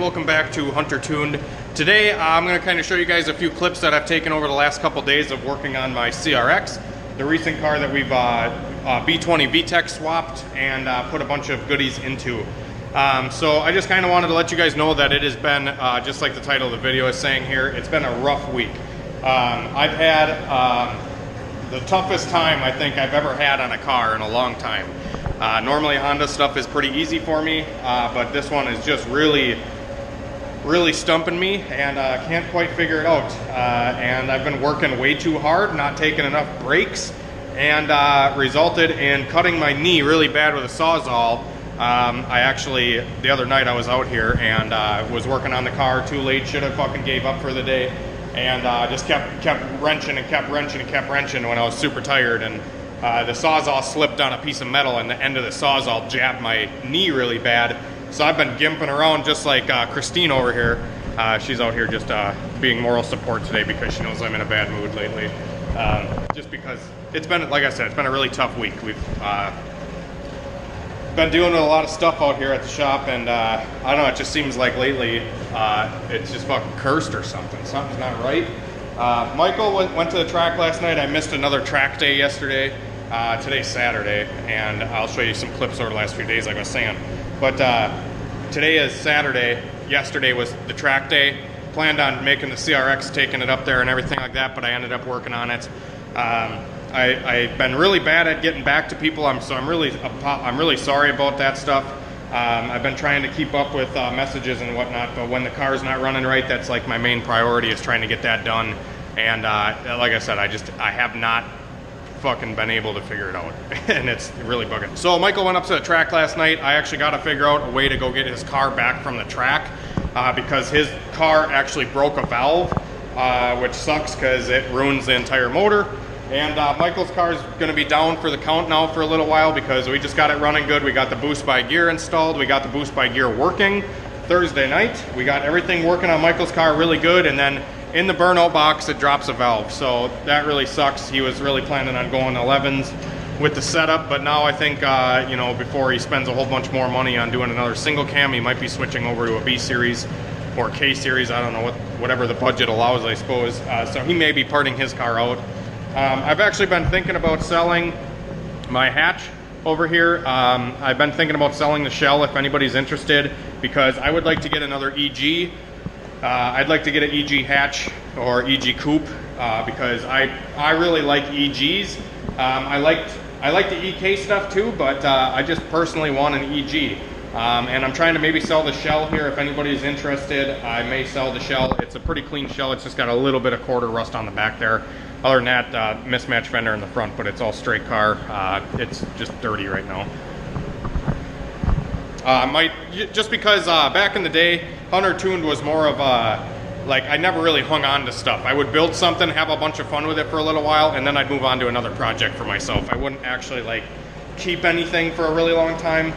welcome back to HunterTuned. Today I'm going to kind of show you guys a few clips that I've taken over the last couple days of working on my CRX, the recent car that we've B20 VTEC swapped and put a bunch of goodies into. So I just kind of wanted to let you guys know that it has been, just like the title of the video is saying here, it's been a rough week. I've had the toughest time I think I've ever had on a car in a long time. Normally Honda stuff is pretty easy for me, but this one is just really stumping me, and can't quite figure it out. And I've been working way too hard, not taking enough breaks, and resulted in cutting my knee really bad with a Sawzall. I actually, the other night I was out here and was working on the car too late, should have fucking gave up for the day, and just kept wrenching and kept wrenching when I was super tired, and the Sawzall slipped on a piece of metal and the end of the Sawzall jabbed my knee really bad. So I've been gimping around just like Christine over here. She's out here just being moral support today because she knows I'm in a bad mood lately. Just because it's been, like I said, it's been a really tough week. We've been doing a lot of stuff out here at the shop, and I don't know, it just seems like lately it's just fucking cursed or something. Something's not right. Michael went to the track last night. I missed another track day yesterday. Today's Saturday, and I'll show you some clips over the last few days like I was saying. But today is Saturday. Yesterday was the track day. Planned on making the CRX, taking it up there and everything like that, but I ended up working on it. I've been really bad at getting back to people, so I'm really sorry about that stuff. I've been trying to keep up with messages and whatnot, but when the car's not running right, that's like my main priority, is trying to get that done. And like I said, I have not fucking been able to figure it out, and it's really bugging. So Michael went up to the track last night. I actually got to figure out a way to go get his car back from the track because his car actually broke a valve, which sucks because it ruins the entire motor. And Michael's car is going to be down for the count now for a little while because we just got it running good. We got the boost by gear installed. We got the boost by gear working Thursday night. We got everything working on Michael's car really good, and then in the burnout box it drops a valve, so that really sucks. He was really planning on going 11s with the setup, but now I think you know, before he spends a whole bunch more money on doing another single cam, he might be switching over to a B series or K series. I don't know, whatever the budget allows, I suppose. So he may be parting his car out. I've actually been thinking about selling my hatch over here. I've been thinking about selling the shell if anybody's interested, because I would like to get another EG. I'd like to get an EG hatch or EG coupe because I really like EGs. I like the EK stuff too, but I just personally want an EG. And I'm trying to maybe sell the shell here. If anybody's interested, I may sell the shell. It's a pretty clean shell. It's just got a little bit of quarter rust on the back there. Other than that, mismatched fender in the front, but it's all straight car. It's just dirty right now. Just because back in the day, HunterTuned was more of a, like, I never really hung on to stuff. I would build something, have a bunch of fun with it for a little while, and then I'd move on to another project for myself. I wouldn't actually like keep anything for a really long time.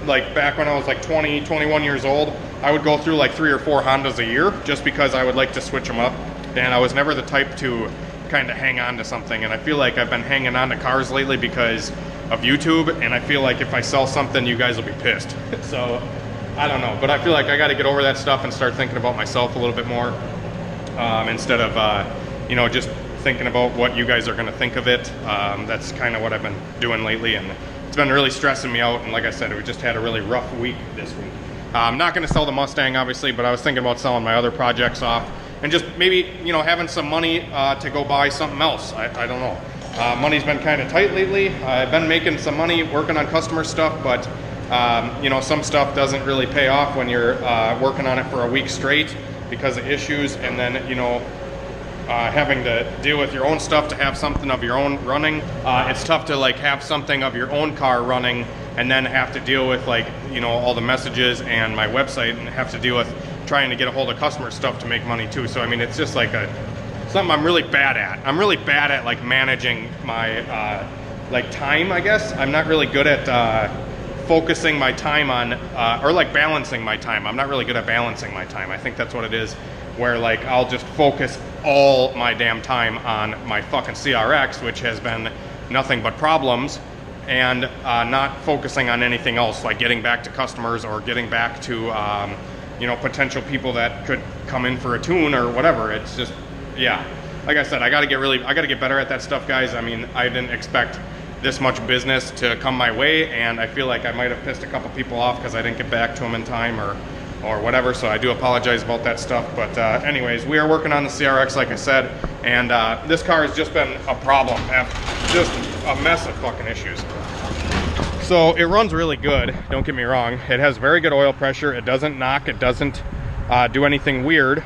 Like back when I was like 20, 21 years old, I would go through like 3 or 4 Hondas a year just because I would like to switch them up. And I was never the type to kind of hang on to something, and I feel like I've been hanging on to cars lately because of YouTube, and I feel like if I sell something, you guys will be pissed. So I don't know, but I feel like I got to get over that stuff and start thinking about myself a little bit more, instead of you know, just thinking about what you guys are going to think of it. That's kind of what I've been doing lately, and it's been really stressing me out. And like I said, we just had a really rough week this week. I'm not going to sell the Mustang, obviously, but I was thinking about selling my other projects off and just maybe, you know, having some money to go buy something else. I don't know. Money's been kind of tight lately. I've been making some money working on customer stuff, but you know, some stuff doesn't really pay off when you're working on it for a week straight because of issues, and then, you know, having to deal with your own stuff to have something of your own running. It's tough to like have something of your own car running and then have to deal with, like, you know, all the messages and my website, and have to deal with trying to get a hold of customer stuff to make money too. So I mean, it's just like something I'm really bad at. I'm really bad at like managing my like time, I guess. I'm not really good at focusing my time on or like balancing my time. I'm not really good at balancing my time. I think that's what it is, where like I'll just focus all my damn time on my fucking CRX, which has been nothing but problems, and not focusing on anything else, like getting back to customers or getting back to you know, potential people that could come in for a tune or whatever. It's just, yeah, like I said, I gotta get better at that stuff, guys. I mean, I didn't expect this much business to come my way, and I feel like I might have pissed a couple people off because I didn't get back to them in time or whatever, so I do apologize about that stuff. But anyways, we are working on the CRX, like I said, and this car has just been a problem, just a mess of fucking issues. So it runs really good, don't get me wrong. It has very good oil pressure. It doesn't knock, it doesn't do anything weird.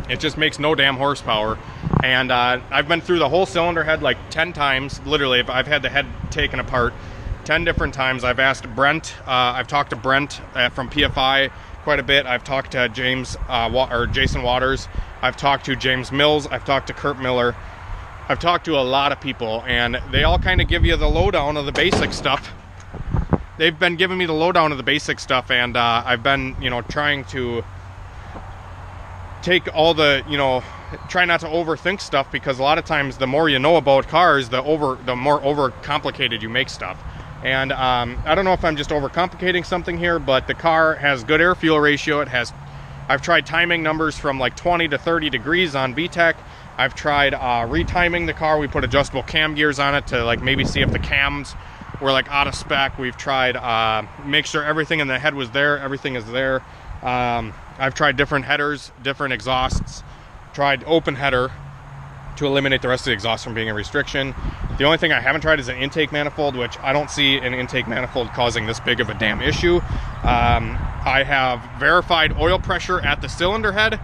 It just makes no damn horsepower. And I've been through the whole cylinder head like 10 times, literally. I've had the head taken apart 10 different times. I've asked Brent, I've talked to Brent from PFI quite a bit. I've talked to Jason Waters. I've talked to James Mills. I've talked to Kurt Miller. I've talked to a lot of people, and they all kind of give you the lowdown of the basic stuff. They've been giving me the lowdown of the basic stuff, and I've been, you know, trying to take all the, you know, try not to overthink stuff, because a lot of times the more you know about cars, the more overcomplicated you make stuff. And I don't know if I'm just overcomplicating something here, but the car has good air fuel ratio. I've tried timing numbers from like 20 to 30 degrees on VTEC. I've tried retiming the car. We put adjustable cam gears on it to like maybe see if the cams were like out of spec. We've tried make sure everything in the head was there. Everything is there. I've tried different headers, different exhausts. Tried open header to eliminate the rest of the exhaust from being a restriction. The only thing I haven't tried is an intake manifold, which I don't see an intake manifold causing this big of a damn issue. I have verified oil pressure at the cylinder head.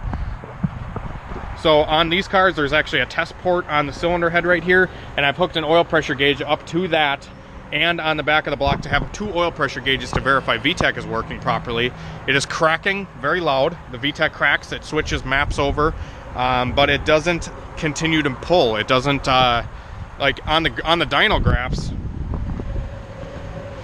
So on these cars, there's actually a test port on the cylinder head right here, and I've hooked an oil pressure gauge up to that and on the back of the block to have 2 oil pressure gauges to verify VTEC is working properly. It is cracking very loud. The VTEC cracks, it switches maps over, but it doesn't continue to pull. It doesn't, like on the dyno graphs,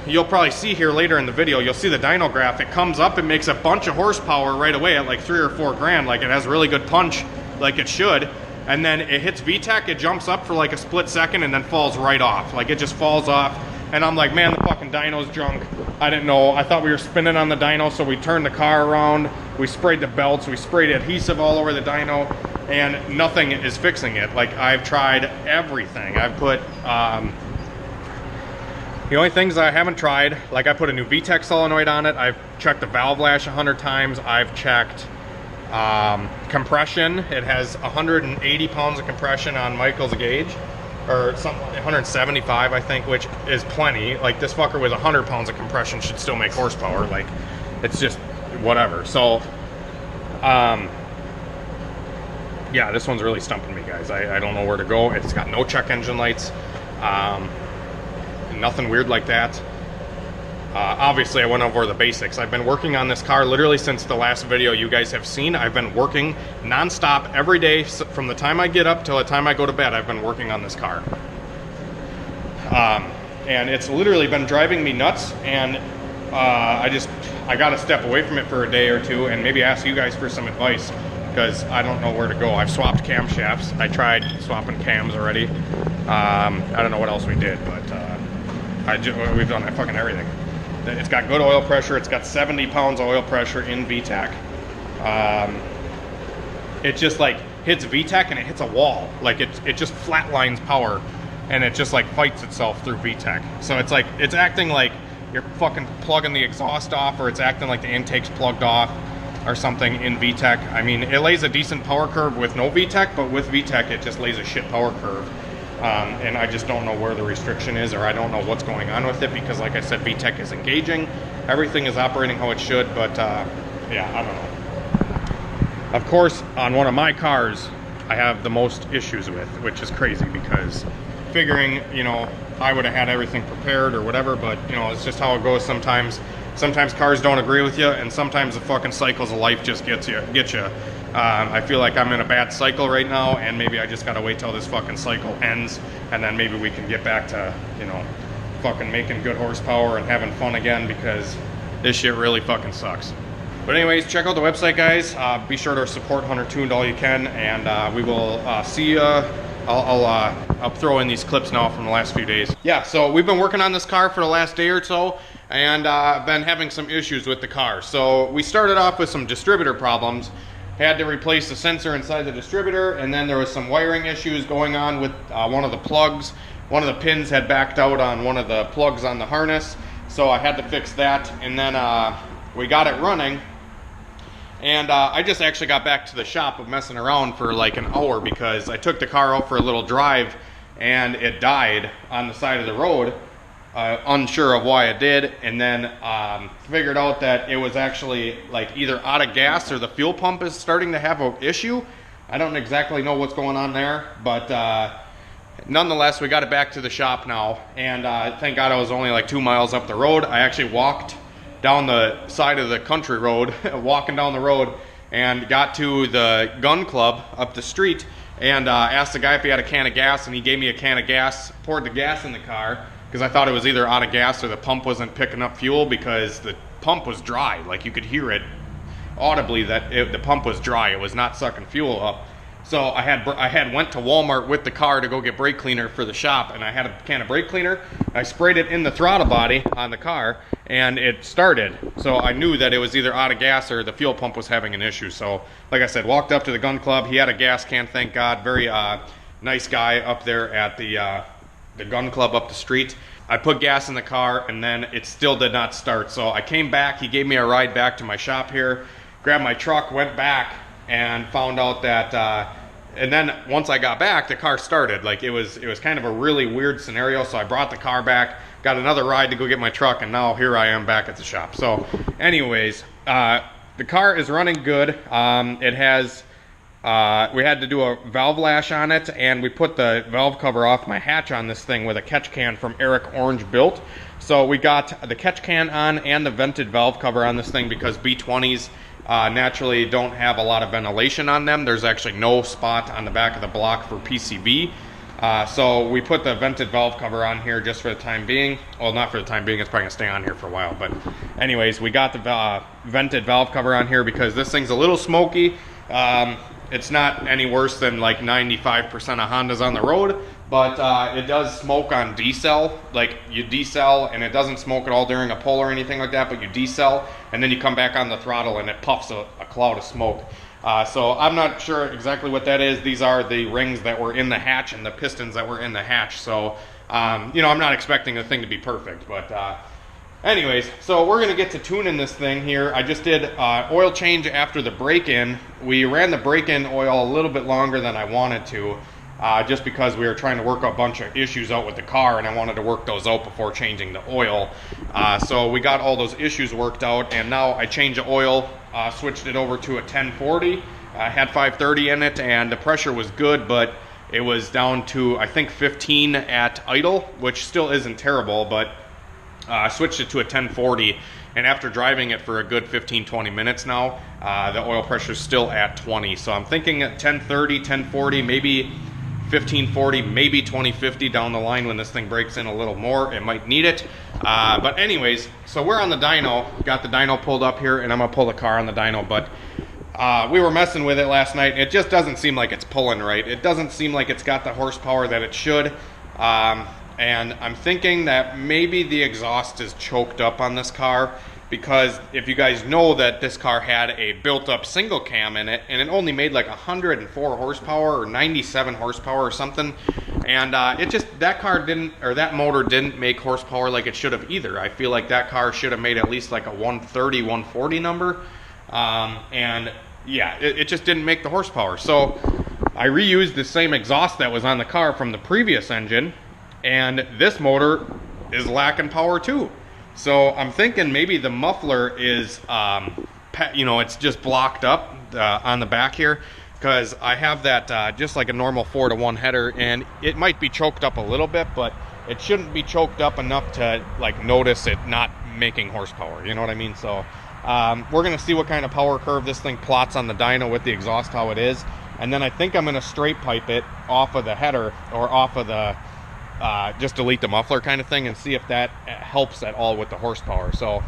you'll probably see here later in the video, you'll see the dyno graph. It comes up, it makes a bunch of horsepower right away at like 3 or 4 grand, like it has really good punch, like it should. And then it hits VTEC, it jumps up for like a split second and then falls right off. Like it just falls off. And I'm like, man, the fucking dyno's junk. I didn't know. I thought we were spinning on the dyno, so we turned the car around. We sprayed the belts. We sprayed adhesive all over the dyno, and nothing is fixing it. Like, I've tried everything. I've put, the only things I haven't tried, like I put a new VTEC solenoid on it. I've checked the valve lash 100 times. I've checked compression. It has 180 pounds of compression on Michael's gauge. Or something, 175, I think, which is plenty. Like, this fucker with 100 pounds of compression should still make horsepower. Like, it's just whatever. So, yeah, this one's really stumping me, guys. I don't know where to go. It's got no check engine lights. Nothing weird like that. Obviously, I went over the basics. I've been working on this car literally since the last video you guys have seen. I've been working non-stop every day from the time I get up till the time I go to bed. I've been working on this car. And it's literally been driving me nuts, and I got to step away from it for a day or two and maybe ask you guys for some advice, because I don't know where to go. I've swapped camshafts. I tried swapping cams already. I don't know what else we did, but we've done fucking everything. It's got good oil pressure. It's got 70 pounds of oil pressure in VTEC. It just like hits VTEC and it hits a wall. Like it just flatlines power, and it just like fights itself through VTEC. So it's like, it's acting like you're fucking plugging the exhaust off, or it's acting like the intake's plugged off or something in VTEC. I mean, it lays a decent power curve with no VTEC, but with VTEC it just lays a shit power curve. And I just don't know where the restriction is, or I don't know what's going on with it, because like I said, VTEC is engaging. Everything is operating how it should, but yeah, I don't know. Of course, on one of my cars, I have the most issues with, which is crazy, because figuring, you know, I would have had everything prepared or whatever, but, you know, it's just how it goes sometimes. Sometimes cars don't agree with you, and sometimes the fucking cycles of life just get you. I feel like I'm in a bad cycle right now, and maybe I just gotta wait till this fucking cycle ends, and then maybe we can get back to, you know, fucking making good horsepower and having fun again, because this shit really fucking sucks. But anyways, check out the website, guys. Be sure to support HunterTuned all you can, and we will see you I'll throw in these clips now from the last few days. Yeah, so we've been working on this car for the last day or so, and I've been having some issues with the car. So we started off with some distributor problems. Had to replace the sensor inside the distributor, and then there was some wiring issues going on with one of the plugs. One of the pins had backed out on one of the plugs on the harness, so I had to fix that, and then we got it running. And I just actually got back to the shop of messing around for like an hour because I took the car out for a little drive and it died on the side of the road. Unsure of why it did, and then figured out that it was actually like either out of gas or the fuel pump is starting to have an issue. I don't exactly know what's going on there, but nonetheless, we got it back to the shop now, and thank God I was only like 2 miles up the road. I actually walked down the side of the country road, walking down the road, and got to the gun club up the street and asked the guy if he had a can of gas, and he gave me a can of gas, poured the gas in the car, because I thought it was either out of gas or the pump wasn't picking up fuel, because the pump was dry. Like, you could hear it audibly that the pump was dry. It was not sucking fuel up. So I had went to Walmart with the car to go get brake cleaner for the shop, and I had a can of brake cleaner. I sprayed it in the throttle body on the car, and it started. So I knew that it was either out of gas or the fuel pump was having an issue. So, like I said, walked up to the gun club. He had a gas can, thank God. Very nice guy up there at the gun club up the street. I put gas in the car, and then it still did not start. So I came back. He gave me a ride back to my shop here, grabbed my truck, went back, and found out that and then once I got back, the car started. Like, it was kind of a really weird scenario. So I brought the car back, got another ride to go get my truck, and now here I am back at the shop. So anyways, the car is running good. It has we had to do a valve lash on it, and we put the valve cover off my hatch on this thing with a catch can from Eric Orange Built. So we got the catch can on and the vented valve cover on this thing because B20s naturally don't have a lot of ventilation on them. There's actually no spot on the back of the block for PCV. So we put the vented valve cover on here just for the time being. Well, not for the time being, it's probably gonna stay on here for a while, but anyways, we got the vented valve cover on here because this thing's a little smoky. It's not any worse than like 95% of Hondas on the road, but it does smoke on decel. Like, you decel and it doesn't smoke at all during a pull or anything like that, but you decel and then you come back on the throttle and it puffs a cloud of smoke. So I'm not sure exactly what that is. These are the rings that were in the hatch and the pistons that were in the hatch. So, you know, I'm not expecting the thing to be perfect, but anyways, so we're going to get to tuning this thing here. I just did oil change after the break-in. We ran the break-in oil a little bit longer than I wanted to, just because we were trying to work a bunch of issues out with the car, and I wanted to work those out before changing the oil. So we got all those issues worked out, and now I changed the oil, switched it over to a 1040. I had 530 in it, and the pressure was good, but it was down to, I think, 15 at idle, which still isn't terrible, but I switched it to a 1040, and after driving it for a good 15-20 minutes now, the oil pressure is still at 20. So I'm thinking at 1030, 1040, maybe 1540, maybe 2050 down the line when this thing breaks in a little more. It might need it. But anyways, so we're on the dyno. Got the dyno pulled up here, and I'm going to pull the car on the dyno. But we were messing with it last night. It just doesn't seem like it's pulling right. It doesn't seem like it's got the horsepower that it should. And I'm thinking that maybe the exhaust is choked up on this car, because if you guys know that this car had a built-up single cam in it, and it only made like 104 horsepower or 97 horsepower or something, and it just, that car didn't, or that motor didn't make horsepower like it should have either. I feel like that car should have made at least like a 130, 140 number, and yeah, it just didn't make the horsepower. So I reused the same exhaust that was on the car from the previous engine, and this motor is lacking power too. So I'm thinking maybe the muffler is, you know, it's just blocked up on the back here, because I have that just like a normal 4-to-1 header, and it might be choked up a little bit, but it shouldn't be choked up enough to like notice it not making horsepower. You know what I mean? So we're gonna see what kind of power curve this thing plots on the dyno with the exhaust, how it is, and then I think I'm gonna straight pipe it off of the header or off of the just delete the muffler kind of thing, and see if that helps at all with the horsepower. So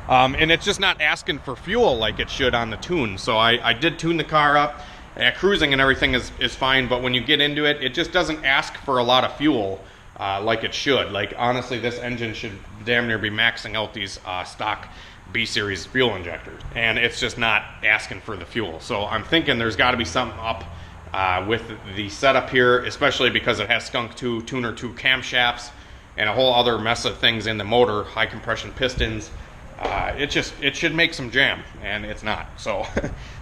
and it's just not asking for fuel like it should on the tune. So I did tune the car up, cruising and everything is fine, but when you get into it, it just doesn't ask for a lot of fuel like it should. Like, honestly, this engine should damn near be maxing out these stock B-Series fuel injectors, and it's just not asking for the fuel. So I'm thinking there's got to be something up with the setup here, especially because it has Skunk 2 Tuner 2 camshafts and a whole other mess of things in the motor, high compression pistons. It should make some jam, and it's not. So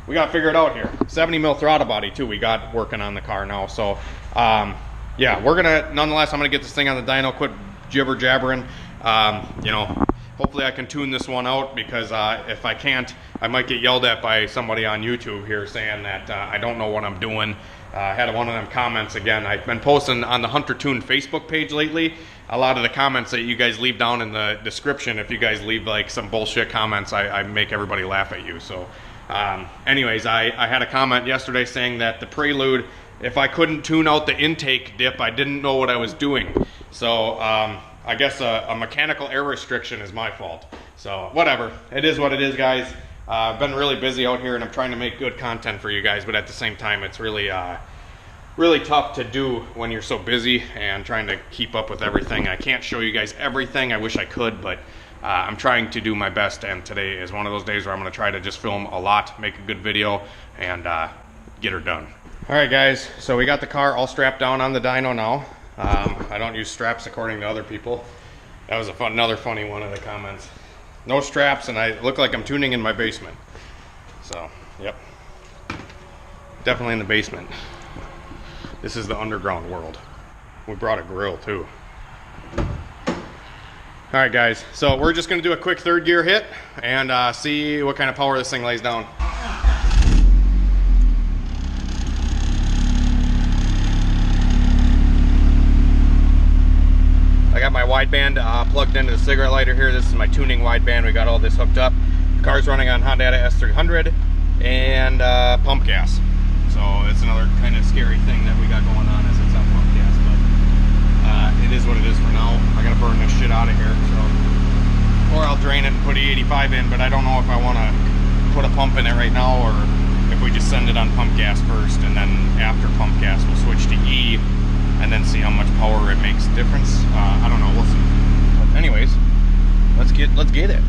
we got to figure it out here. 70 mil throttle body too we got working on the car now. So yeah, we're gonna, nonetheless, I'm gonna get this thing on the dyno, quit jibber jabbering. You know, hopefully I can tune this one out, because if I can't, I might get yelled at by somebody on YouTube here saying that I don't know what I'm doing. I had one of them comments again. I've been posting on the HunterTuned Facebook page lately. A lot of the comments that you guys leave down in the description, if you guys leave like some bullshit comments, I make everybody laugh at you. So anyways, I had a comment yesterday saying that the Prelude, if I couldn't tune out the intake dip, I didn't know what I was doing. So I guess a mechanical air restriction is my fault. So whatever, it is what it is, guys. I've been really busy out here, and I'm trying to make good content for you guys, but at the same time, it's really really tough to do when you're so busy and trying to keep up with everything. I can't show you guys everything. I wish I could, but I'm trying to do my best, and today is one of those days where I'm going to try to just film a lot, make a good video, and get her done. All right, guys, so we got the car all strapped down on the dyno now. I don't use straps according to other people. That was another funny one in the comments. No straps, and I look like I'm tuning in my basement. So, yep. Definitely in the basement. This is the underground world. We brought a grill too. All right, guys, so we're just gonna do a quick third gear hit and see what kind of power this thing lays down. I got my wideband plugged into the cigarette lighter here. This is my tuning wideband. We got all this hooked up. The car's running on Honda S300 and pump gas. So it's another kind of scary thing that we got going on, as it's on pump gas, but it is what it is for now. I gotta burn this shit out of here, so, or I'll drain it and put E85 in, but I don't know if I want to put a pump in it right now, or if we just send it on pump gas first, and then after pump gas we'll switch to E, and then see how much power it makes a difference. I don't know, we'll see. But anyways, let's get it.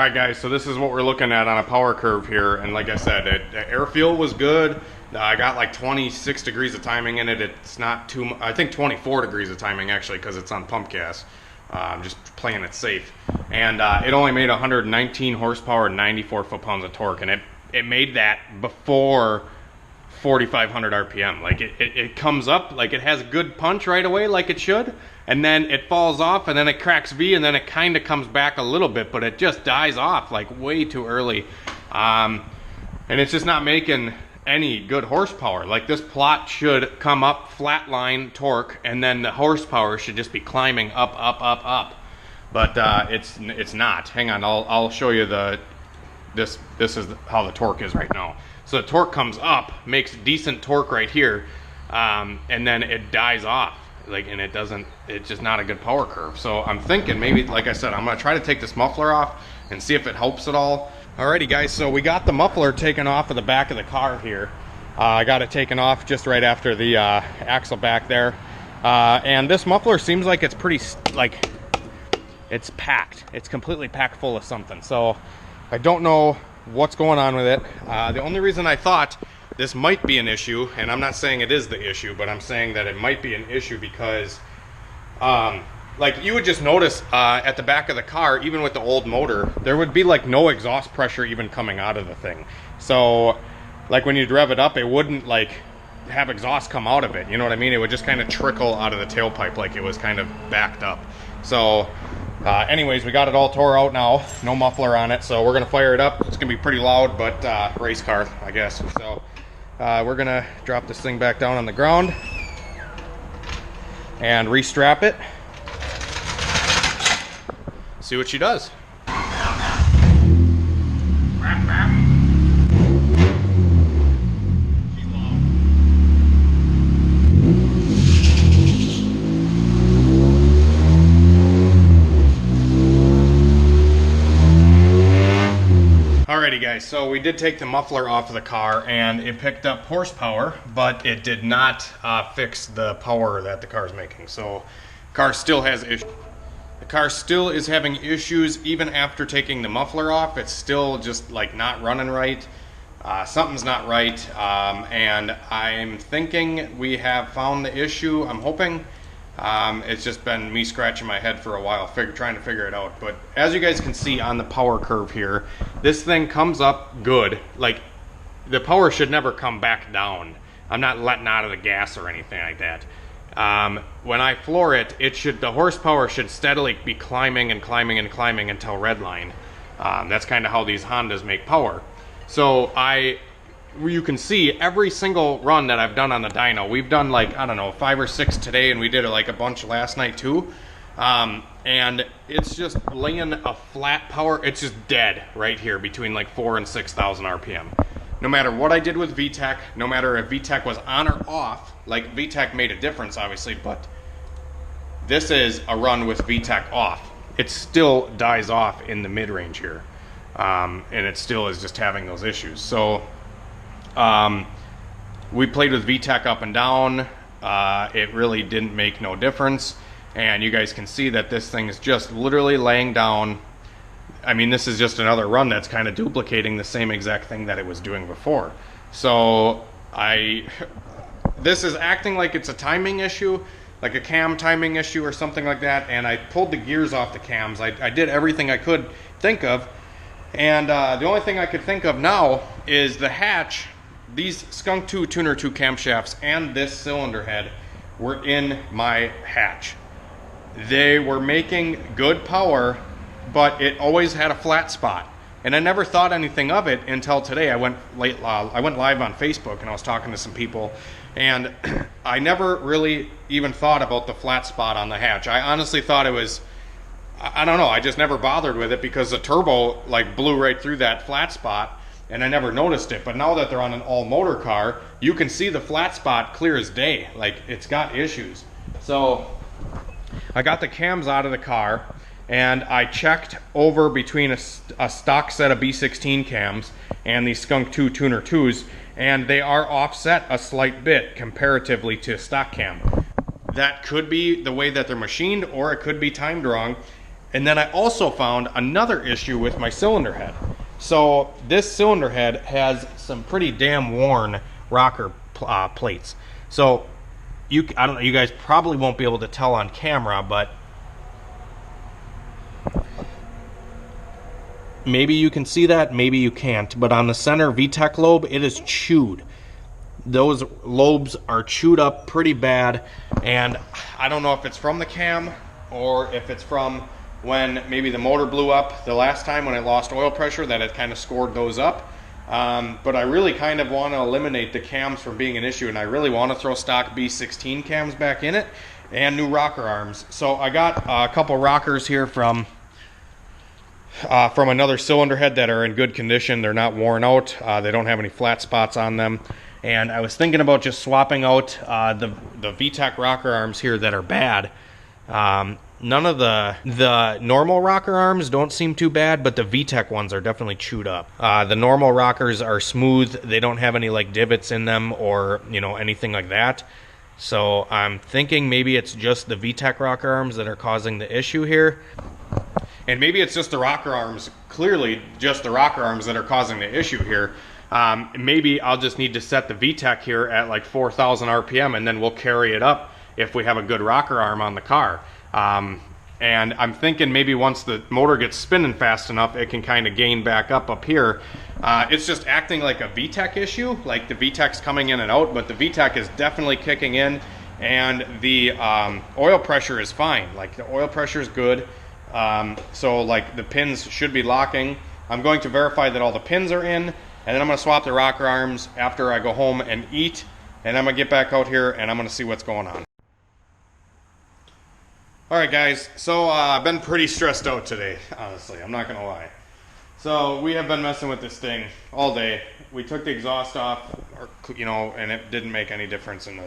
Alright guys, so this is what we're looking at on a power curve here, and like I said, airfeel was good. I got like 26 degrees of timing in it. It's not too much. I think 24 degrees of timing actually, because it's on pump gas. I'm just playing it safe. And it only made 119 horsepower and 94 foot-pounds of torque, and it made that before 4,500 RPM. Like it comes up, like it has a good punch right away, like it should, and then it falls off, and then it cracks V, and then it kind of comes back a little bit, but it just dies off like way too early. And it's just not making any good horsepower. Like this plot should come up flatline torque, and then the horsepower should just be climbing up, up, up, up. But it's not. Hang on, I'll show you this is how the torque is right now. So the torque comes up, makes decent torque right here, and then it dies off. Like, and it's just not a good power curve. So I'm thinking maybe, like I said, I'm gonna try to take this muffler off and see if it helps at all. Alrighty guys, so we got the muffler taken off of the back of the car here. I got it taken off just right after the axle back there. And this muffler seems like it's pretty, like, it's packed. It's completely packed full of something. So I don't know what's going on with it. The only reason I thought this might be an issue, and I'm not saying it is the issue, but I'm saying that it might be an issue because, like like you would just notice at the back of the car, even with the old motor, there would be like no exhaust pressure even coming out of the thing. So like when you'd rev it up, it wouldn't like have exhaust come out of it, you know what I mean? It would just kind of trickle out of the tailpipe like it was kind of backed up. So anyways, we got it all tore out now, no muffler on it, so we're gonna fire it up. It's gonna be pretty loud, but race car, I guess. So we're gonna drop this thing back down on the ground and restrap it. See what she does. Alrighty guys, so we did take the muffler off of the car and it picked up horsepower, but it did not fix the power that the car is making. So the car still has issues. The car still is having issues even after taking the muffler off. It's still just like not running right. Something's not right, and I'm thinking we have found the issue. I'm hoping. It's just been me scratching my head for a while, trying to figure it out. But as you guys can see on the power curve here, this thing comes up good. Like, the power should never come back down. I'm not letting out of the gas or anything like that. When I floor it, the horsepower should steadily be climbing and climbing and climbing until redline. That's kind of how these Hondas make power. So you can see every single run that I've done on the dyno. We've done like, I don't know, 5 or 6 today, and we did like a bunch last night too. And it's just laying a flat power. It's just dead right here between like 4,000 and 6,000 RPM. No matter what I did with VTEC, no matter if VTEC was on or off, like VTEC made a difference obviously, but this is a run with VTEC off. It still dies off in the mid-range here. And it still is just having those issues. So we played with VTEC up and down. It really didn't make no difference. And you guys can see that this thing is just literally laying down. I mean, this is just another run that's kind of duplicating the same exact thing that it was doing before. So this is acting like it's a timing issue, like a cam timing issue or something like that. And I pulled the gears off the cams. I did everything I could think of. And the only thing I could think of now is the hatch. These Skunk 2 Tuner 2 camshafts and this cylinder head were in my hatch. They were making good power, but it always had a flat spot. And I never thought anything of it until today. I went live on Facebook and I was talking to some people, and I never really even thought about the flat spot on the hatch. I honestly thought it was, I don't know, I just never bothered with it because the turbo like blew right through that flat spot and I never noticed it. But now that they're on an all motor car, you can see the flat spot clear as day. Like, it's got issues. So I got the cams out of the car and I checked over between a stock set of B16 cams and these Skunk 2 Tuner 2s, and they are offset a slight bit comparatively to stock cam. That could be the way that they're machined, or it could be timed wrong. And then I also found another issue with my cylinder head. So this cylinder head has some pretty damn worn rocker plates. So I don't know, you guys probably won't be able to tell on camera, but maybe you can see that, maybe you can't. But on the center VTEC lobe, it is chewed. Those lobes are chewed up pretty bad, and I don't know if it's from the cam or if it's from when maybe the motor blew up the last time when it lost oil pressure, that it kind of scored those up. But I really kind of want to eliminate the cams from being an issue, and I really want to throw stock B16 cams back in it and new rocker arms. So I got a couple rockers here from another cylinder head that are in good condition. They're not worn out. They don't have any flat spots on them. And I was thinking about just swapping out the VTEC rocker arms here that are bad. None of the normal rocker arms don't seem too bad, but the VTEC ones are definitely chewed up. The normal rockers are smooth. They don't have any like divots in them or, you know, anything like that. So I'm thinking maybe it's just the VTEC rocker arms that are causing the issue here. And maybe it's just the rocker arms, clearly just the rocker arms that are causing the issue here. Maybe I'll just need to set the VTEC here at like 4,000 RPM, and then we'll carry it up if we have a good rocker arm on the car. And I'm thinking maybe once the motor gets spinning fast enough, it can kind of gain back up here. It's just acting like a VTEC issue, like the VTEC's coming in and out, but the VTEC is definitely kicking in, and the oil pressure is fine. Like the oil pressure is good, so like the pins should be locking. I'm going to verify that all the pins are in, and then I'm going to swap the rocker arms after I go home and eat, and I'm going to get back out here and I'm going to see what's going on. Alright guys, so I've been pretty stressed out today, honestly, I'm not going to lie. So we have been messing with this thing all day. We took the exhaust off, you know, and it didn't make any difference in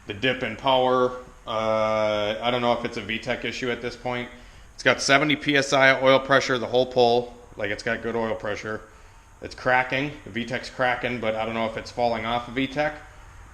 the dip in power. I don't know if it's a VTEC issue at this point. It's got 70 psi oil pressure, the whole pull, like it's got good oil pressure. It's cracking, the VTEC's cracking, but I don't know if it's falling off a VTEC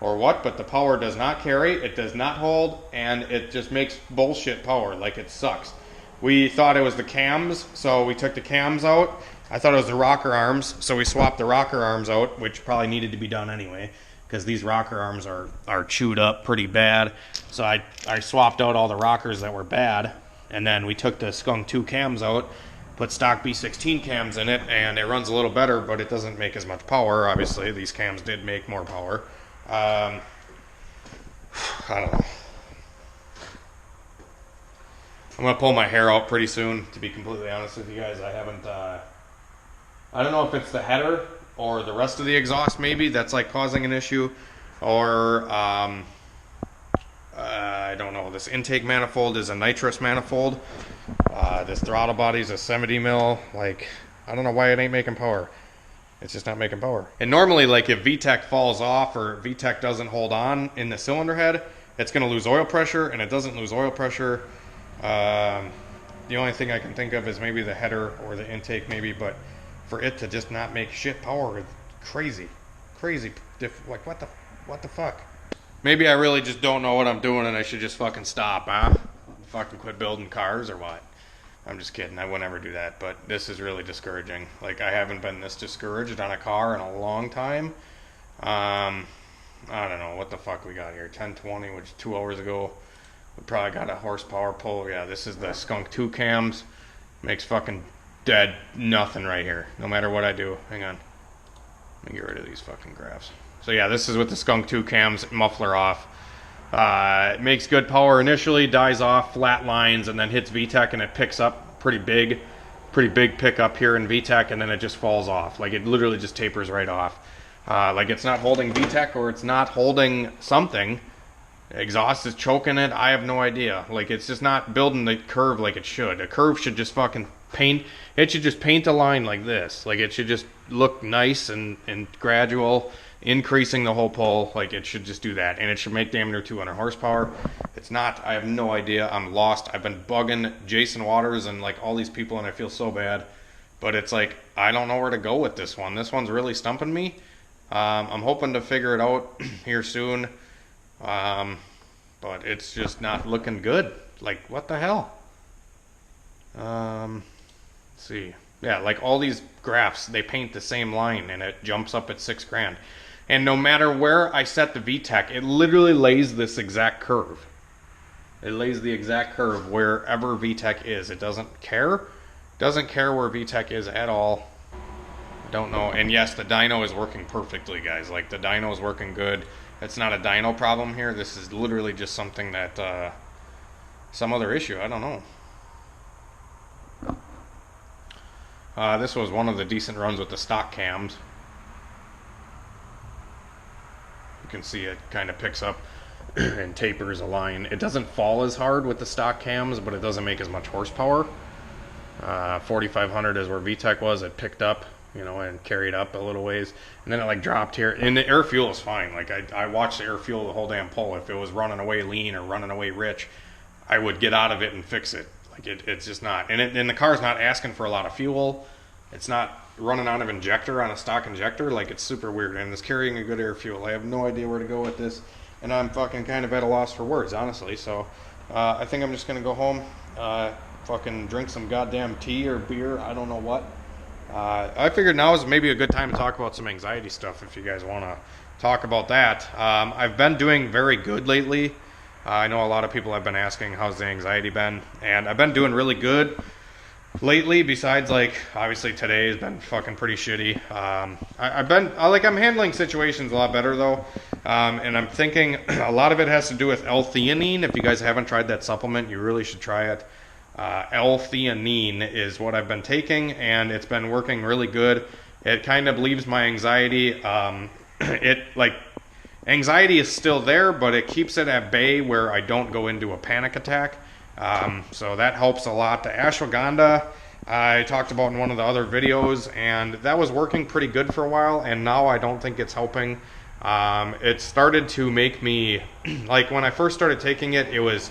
or what, but the power does not carry, it does not hold, and it just makes bullshit power, like it sucks. We thought it was the cams, so we took the cams out. I thought it was the rocker arms, so we swapped the rocker arms out, which probably needed to be done anyway, because these rocker arms are chewed up pretty bad. So I swapped out all the rockers that were bad, and then we took the Skunk 2 cams out, put stock B16 cams in it, and it runs a little better, but it doesn't make as much power, obviously. These cams did make more power. I don't know. I'm going to pull my hair out pretty soon, to be completely honest with you guys. I haven't, I don't know if it's the header or the rest of the exhaust maybe that's like causing an issue, or I don't know. This intake manifold is a nitrous manifold. This throttle body is a 70 mil. Like, I don't know why it ain't making power. It's just not making power. And normally, like if VTEC falls off or VTEC doesn't hold on in the cylinder head, it's going to lose oil pressure, and it doesn't lose oil pressure. The only thing I can think of is maybe the header or the intake maybe, but for it to just not make shit power, it's crazy. Like what the fuck? Maybe I really just don't know what I'm doing and I should just fucking stop, huh? Fucking quit building cars or what? I'm just kidding, I would never do that, but this is really discouraging. Like, I haven't been this discouraged on a car in a long time. I don't know, what the fuck we got here? 1020, which is 2 hours ago. We probably got a horsepower pull. Yeah, this is the Skunk 2 cams. Makes fucking dead nothing right here, no matter what I do. Hang on. Let me get rid of these fucking graphs. So yeah, this is with the Skunk 2 cams, muffler off. It makes good power initially, dies off, flat lines, and then hits VTEC, and it picks up pretty big pickup here in VTEC, and then it just falls off. Like, it literally just tapers right off. Like, it's not holding VTEC, or it's not holding something. Exhaust is choking it. I have no idea. Like, it's just not building the curve like it should. A curve should just fucking paint. It should just paint a line like this. Like, it should just look nice and gradual, increasing the whole pull. Like, it should just do that, and it should make damn near 200 horsepower. It's not. I have no idea. I'm lost. I've been bugging Jason Waters and like all these people, and I feel so bad, but it's like I don't know where to go with this one. This one's really stumping me. I'm hoping to figure it out here soon, but it's just not looking good. Like, what the hell? Let's see. Yeah, like all these graphs, they paint the same line, and it jumps up at $6 grand. And no matter where I set the VTEC, it literally lays this exact curve. It lays the exact curve wherever VTEC is. It doesn't care. Doesn't care where VTEC is at all. Don't know. And yes, the dyno is working perfectly, guys. Like, the dyno is working good. It's not a dyno problem here. This is literally just something that, some other issue. I don't know. This was one of the decent runs with the stock cams. You can see it kind of picks up and tapers a line. It doesn't fall as hard with the stock cams, but it doesn't make as much horsepower. 4,500 is where VTEC was. It picked up, you know, and carried up a little ways, and then it like dropped here. And the air fuel is fine. Like, I watched the air fuel the whole damn pull. If it was running away lean or running away rich, I would get out of it and fix it. Like, it's just not. And the car's not asking for a lot of fuel. It's not running out of injector on a stock injector. Like, it's super weird, and it's carrying a good air fuel. I have no idea where to go with this, and I'm fucking kind of at a loss for words, honestly. So I think I'm just gonna go home, fucking drink some goddamn tea or beer, I don't know what. I figured now is maybe a good time to talk about some anxiety stuff if you guys want to talk about that. I've been doing very good lately. I know a lot of people have been asking how's the anxiety been, and I've been doing really good lately. Besides, like, obviously today has been fucking pretty shitty. I'm handling situations a lot better though, and I'm thinking a lot of it has to do with L-theanine. If you guys haven't tried that supplement, you really should try it. L-theanine is what I've been taking, and it's been working really good. It kind of leaves my anxiety. Anxiety is still there, but it keeps it at bay where I don't go into a panic attack. So that helps a lot. The ashwagandha I talked about in one of the other videos, and that was working pretty good for a while, and now I don't think it's helping. It started to make me, like when I first started taking it, it was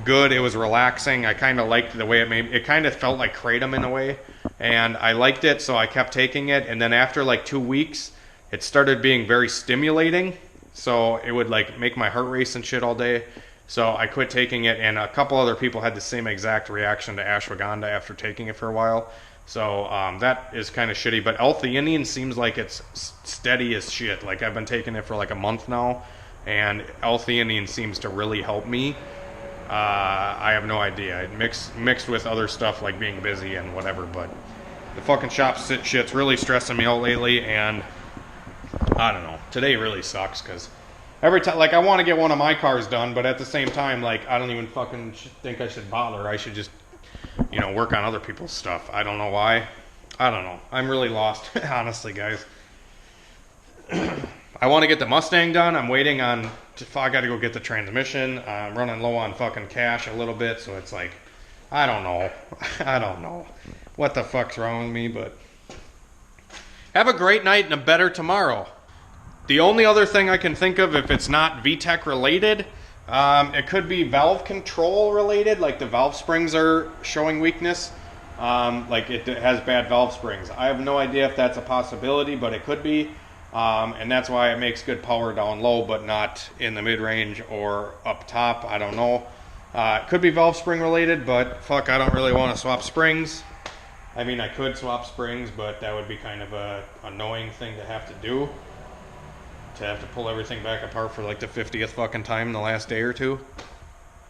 good, it was relaxing. I kind of liked the way it kind of felt like kratom in a way, and I liked it, so I kept taking it. And then after like 2 weeks, it started being very stimulating, so it would like make my heart race and shit all day. So I quit taking it, and a couple other people had the same exact reaction to ashwagandha after taking it for a while. So that is kind of shitty. But L-theanine seems like it's steady as shit. Like I've been taking it for like a month now, and L-theanine seems to really help me. I have no idea. It mixed with other stuff like being busy and whatever. But the fucking shop shit's really stressing me out lately, and I don't know. Today really sucks because every time, like, I want to get one of my cars done, but at the same time, like, I don't even fucking think I should bother. I should just, work on other people's stuff. I don't know why. I don't know. I'm really lost, honestly, guys. I want to get the Mustang done. I'm waiting on, I got to go get the transmission. I'm running low on fucking cash a little bit, so it's like, I don't know. I don't know what the fuck's wrong with me, but have a great night and a better tomorrow. The only other thing I can think of, if it's not VTEC related, it could be valve control related, like the valve springs are showing weakness. Like it has bad valve springs. I have no idea if that's a possibility, but it could be. And that's why it makes good power down low, but not in the mid-range or up top. I don't know. It could be valve spring related, but fuck, I don't really want to swap springs. I mean, I could swap springs, but that would be kind of a annoying thing to have to do. To have to pull everything back apart for like the 50th fucking time in the last day or two.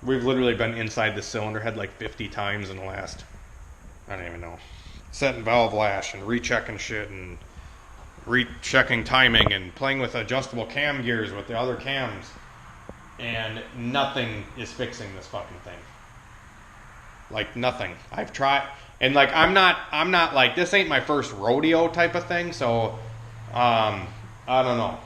We've literally been inside the cylinder head like 50 times in the last, I don't even know. Setting valve lash and rechecking shit and rechecking timing and playing with adjustable cam gears with the other cams. And nothing is fixing this fucking thing. Like nothing. I've tried, and like I'm not like, this ain't my first rodeo type of thing, so I don't know.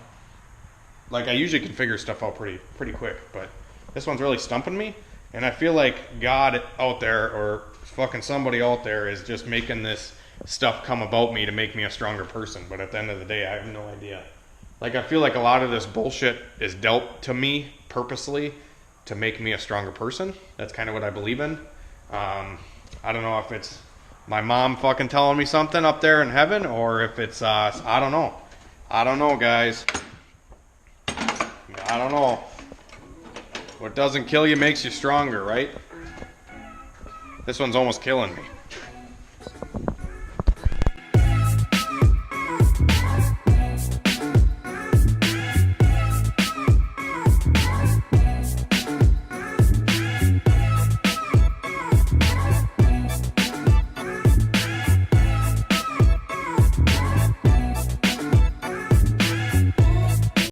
Like I usually can figure stuff out pretty quick, but this one's really stumping me, and I feel like God out there, or fucking somebody out there, is just making this stuff come about me to make me a stronger person. But at the end of the day, I have no idea. Like I feel like a lot of this bullshit is dealt to me purposely to make me a stronger person. That's kind of what I believe in. I don't know if it's my mom fucking telling me something up there in heaven, or if it's I don't know. I don't know, guys. I don't know. What doesn't kill you makes you stronger, right? This one's almost killing me.